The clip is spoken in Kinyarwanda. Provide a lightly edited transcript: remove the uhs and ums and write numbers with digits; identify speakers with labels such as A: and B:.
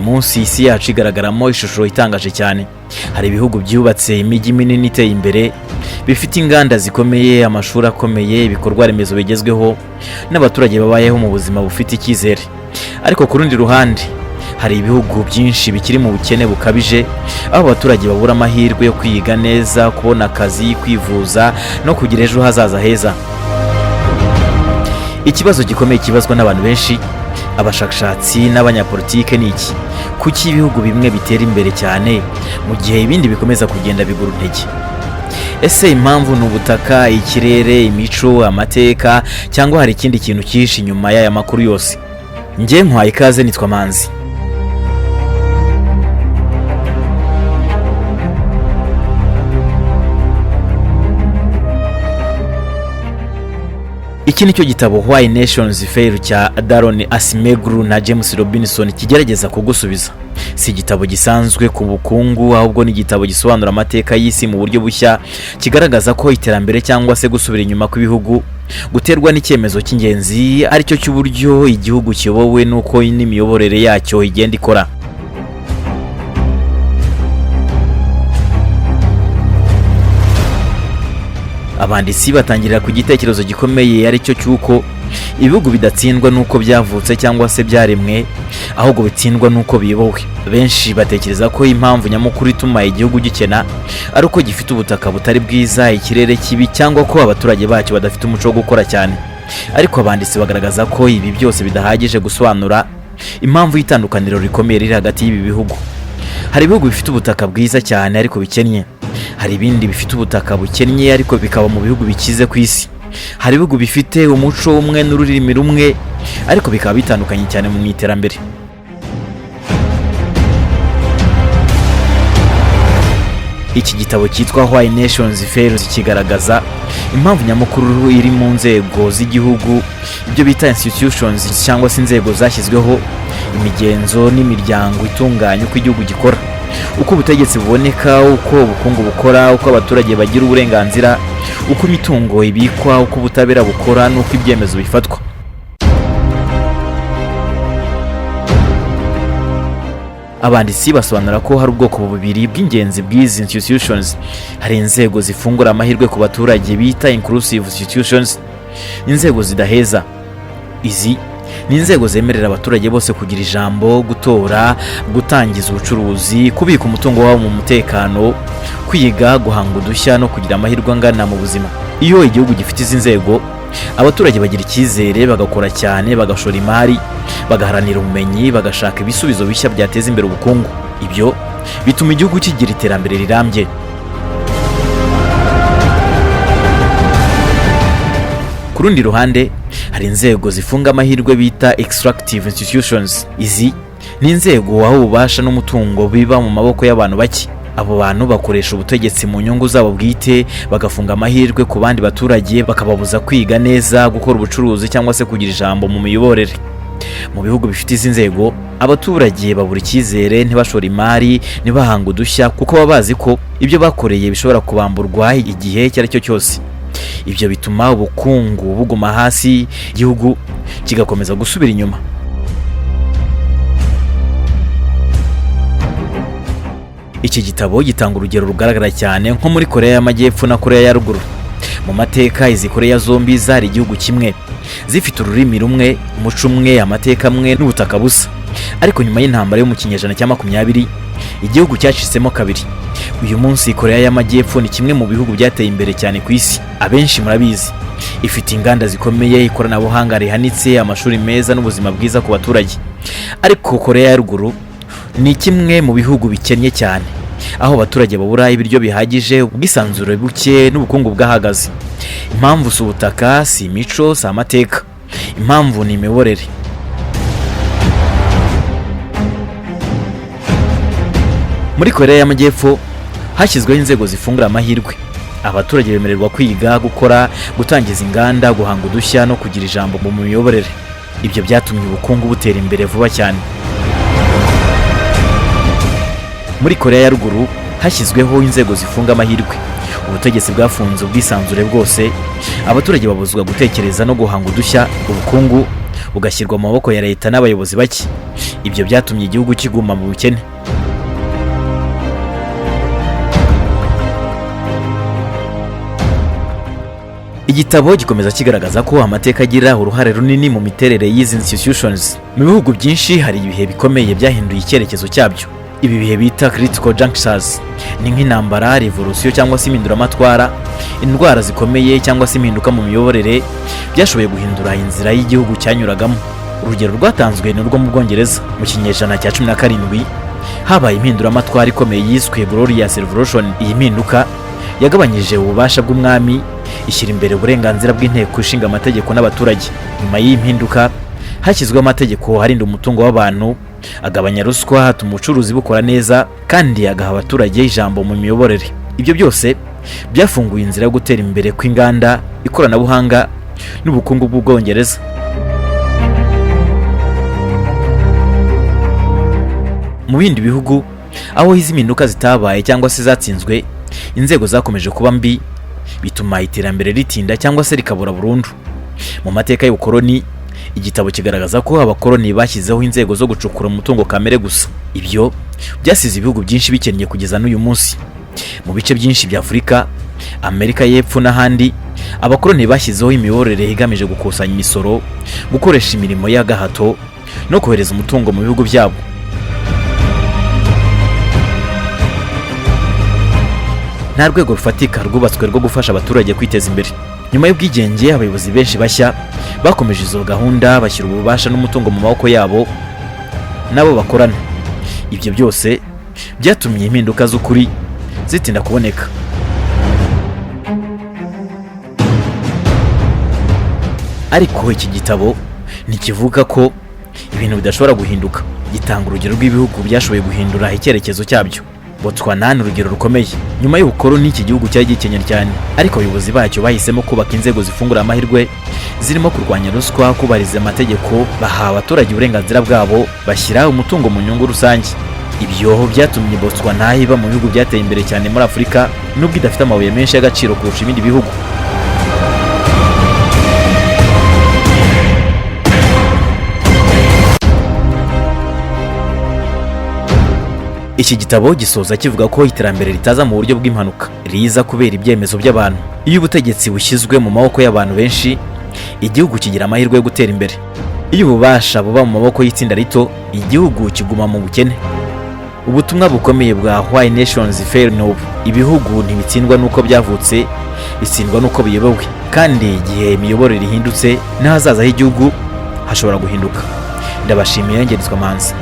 A: munsi isi yacu igaragaramo ishusho itangaje cyane. Hari ibihugu byubatse imijyi minini iteye imbere, bifite inganda zikomeye, amashuri akomeye, ibikorwa remezo bigezweho, n'abaturage babayeho mu buzima bufite icyizere. Ariko ku rundi ruhande hari ibihugu byinshi bikiri mu bukene bukabije, aho abaturage babura amahirwe yo kwiga neza, kubona akazi, kwivuza no kugira ejo hazaza heza. Ikibazo gikomeye kibazwa n'abantu benshi, abashakashatsi n'abanyapolitike ni iki? Kuki ibihugu bimwe bitera imbere cyane mu gihe ibindi bikomeza kugenda bigura intege? Ese impamvu ni ubutaka, ikirere, imico, amateka, cyangwa hari ikindi kintu cyihishe inyuma y'aya makuru yose? Njye nkwaye ikaze, nitwa Manzi. Iki nicyo gitabo Why Nations Fail cya Daron Acemoglu na James Robinson kigerageza kugusubiza. Si igitabo gisanzwe ku bukungu, ahubwo ni igitabo gisobanura amateka y'isi mu buryo bushya, kigaragaza ko iterambere cyangwa se gusubira inyuma kw'ibihugu guterwa n'icyemezo cy'ingenzi, aricyo cy'uburyo igihugu kiyobowe n'uko n'imiyoborere yacyo igenda ikora. Abanditsi batangirira ku gitekerezo gikomeye, aricyo cy'uko ibihugu bidatsindwa n'uko byavutse cyangwa se byaremwe, ahubwo bitsindwa n'uko biyobowe. Benshi batekereza ko impamvu nyamukuru ituma igihugu gikena ari uko gifite ubutaka butari bwiza, ikirere kibi, cyangwa ko abaturage bacyo badafite umuco wo gukora cyane. Ariko abanditsi bagaragaza ko ibi byose bidahagije gusobanura impamvu y'itandukaniro rikomeye riri hagati y'ibi bihugu. Hari ibihugu bifite ubutaka bwiza cyane ariko bikennye. Hari ibindi bifite ubutaka bukennye ariko bikaba mu bihugu bikize ku isi. Hari ibihugu bifite umuco umwe n'ururimi rumwe ariko bikaba bitandukanye cyane mu iterambere. Iki gitabo cyitwa Why Nations Fail kigaragaza impamvu nyamukuru iri mu nzego z'igihugu, ibyo bita institutions cyangwa se inzego zashyizweho, imigenzo n'imiryango itunganya uko igihugu gikora, uko ubutegetsi buboneka, uko ubukungu bukora, uko abaturage bagira uburenganzira, uko imitungo ibikwa, uko ubutabera bukora, n'uko ibyemezo bifatwa. Abanditsi basobanura ko hari ubwoko bubiri bw'ingenzi bw'izi institutions. Hari inzego zifungura amahirwe ku baturage bita inclusive institutions, inzego zidaheza. Izi ni inzego zemerera abaturage bose kugira ijambo, gutora, gutangiza ubucuruzi, kubika umutungo wabo mu mutekano, kwiga, guhanga udushya no kugira amahirwe angana mu buzima. Iyo igihugu gifite izi nzego, abaturage bagira icyizere, bagakora cyane, bagashora imari, bagaharanira ubumenyi, bagashaka ibisubizo bishya byateza imbere ubukungu. Ibyo bituma igihugu kigira iterambere rirambye. Ku rundi ruhande hari inzego zifunga amahirwe bita extractive institutions. Izi ni inzego aho ububasha n'umutungo biba mu maboko y'abantu bake. Abo bantu bakoresha ubutegetsi mu nyungu zabo bwite, bagafunga amahirwe ku bandi baturage, bakababuza kwiga neza, gukora ubucuruzi cyangwa se kugira ijambo mu miyoborere. Mu bihugu bifite izi nzego, abaturage babura icyizere, ntibashora imari, ntibahanga udushya, kuko baba bazi ko ibyo bakoreye bishobora kubamburwa igihe icyo ari cyo cyose. Ibyo bituma ubukungu buguma hasi, igihugu kigakomeza gusubira inyuma. Iki gitabo gitanga urugero rugaragara cyane nko muri Korea y'Amajyepfo na Korea ya Ruguru. Mu mateka, izi Korea zombi zari igihugu kimwe, zifite ururimi rumwe, umuco umwe, amateka amwe n'ubutaka busa. Ariko nyuma y'intambara yo mu kinyejana cya 20, igihugu cyacitsemo kabiri. Uyu munsi Korea y'Amajyepfo ni kimwe mu bihugu byateye imbere cyane ku isi. Abenshi murabizi, ifite inganda zikomeye, ikoranabuhanga rihanitse, amashuri meza n'ubuzima bwiza ku baturage. Ariko Korea ya Ruguru ni kimwe mu bihugu bikennye cyane, aho abaturage babura ibiryo bihagije, ubwisanzure buke n'ubukungu bwahagaze. Impamvu si ubutaka, si imico, si amateka. Impamvu ni imiyoborere. Muri Korea y'Amajyepfo hashyizweho inzego zifungura amahirwe. Abaturage bemererwa kwiga, gukora, gutangiza inganda, guhanga udushya no kugira ijambo mu miyoborere. Ibyo byatumye ubukungu butera imbere vuba cyane. Muri Korea ya Ruguru hashyizweho inzego zifunga amahirwe. Ubutegetsi bwafunze ubwisanzure bwose, abaturage babuzwa gutekereza no guhanga udushya, ubukungu bugashyirwa mu maboko ya leta n'abayobozi bake. Ibyo byatumye igihugu kiguma mu bukene. Igitabo gikomeza kigaragaza ko amateka agira uruhare runini mu miterere y'izi institutions. Mu bihugu byinshi hari ibihe bikomeye byahinduye icyerekezo cyabyo. Ibi bihe bita critical junctures ni nk'intambara, revolution cyangwa se impinduramatwara, indwara zikomeye cyangwa se impinduka mu miyoborere byashoboye guhindura inzira y'igihugu cyanyuragamo. Urugero rwatanzwe ni urwo mu Bwongereza mu kinyejana cya 17 habaye impinduramatwara ikomeye yiswe Glorious Revolution. Iyi mpinduka yagabanyije ububasha bw'umwami, ishyira imbere uburenganzira bw'inteko ishinga amategeko n'abaturage. Nyuma y'iyi mpinduka hashyizweho amategeko arinda umutungo w'abantu, agabanya ruswa, atuma ubucuruzi bukora neza kandi agaha abaturage ijambo mu miyoborere. Ibyo byose byafunguye inzira yo gutera imbere kw'inganda, ikoranabuhanga n'ubukungu bw'Ubwongereza. Mu bindi bihugu aho izi mpinduka zitabaye cyangwa se zatsinzwe, inzego zakomeje kuba mbi, bituma iterambere ritinda cyangwa se rikabura burundu. Mu mateka y'ubukoloni, igitabo kigaragaza ko abakoloni bashyizeho inzego zo gucukura umutungo kamere gusa. Ibyo byasize ibihugu byinshi bikennye kugeza n'uyu munsi. Mu bice byinshi bya Afurika, Amerika y'Epfo n'ahandi, abakoloni bashyizeho imiyoborere igamije gukusanya imisoro, gukoresha imirimo y'agahato no kohereza umutungo mu bihugu byabo. Nta rwego rufatika rwubatswe rwo gufasha abaturage kwiteza imbere. Nyuma y'ubwigenge, abayobozi benshi bashya bakomeje izo gahunda, bashyira ububasha n'umutungo mu maboko yabo nabo bakorana. Ibyo byose byatumye impinduka z'ukuri zitinda kuboneka. Ariko iki gitabo ntikivuga ko ibintu bidashobora guhinduka. Gitanga urugero rw'ibihugu byashoboye guhindura icyerekezo cyabyo. Botswana ni urugero rukomeye. Nyuma y'ubukoloni iki gihugu cyari gikennye cyane, ariko abayobozi bacyo bahisemo kubaka inzego zifungura amahirwe, zirimo kurwanya ruswa, kubahiriza amategeko, baha abaturage uburenganzira bwabo, bashyira umutungo mu nyungu rusange. Ibyo byatumye Botswana iba mu bihugu byateye imbere cyane muri Afurika, nubwo idafite amabuye menshi y'agaciro kurusha ibindi bihugu. Iki gitabo gisoza kivuga ko iterambere ritaza mu buryo bw'impanuka, riza kubera ibyemezo by'abantu. Iyo ubutegetsi bushyizwe mu maboko y'abantu benshi, igihugu kigira amahirwe yo gutera imbere. Iyo ububasha buba mu maboko y'itsinda rito, igihugu kiguma mu bukene. Ubutumwa bukomeye bwa Why Nations Fail ni ubu: ibihugu ntibitsindwa nuko byavutse, bitsindwa nuko biyobowe. Kandi igihe imiyoborere ihindutse, n'ahazaza h'igihugu hashobora guhinduka. Ndabashimiye, Ngenditswe Manzi.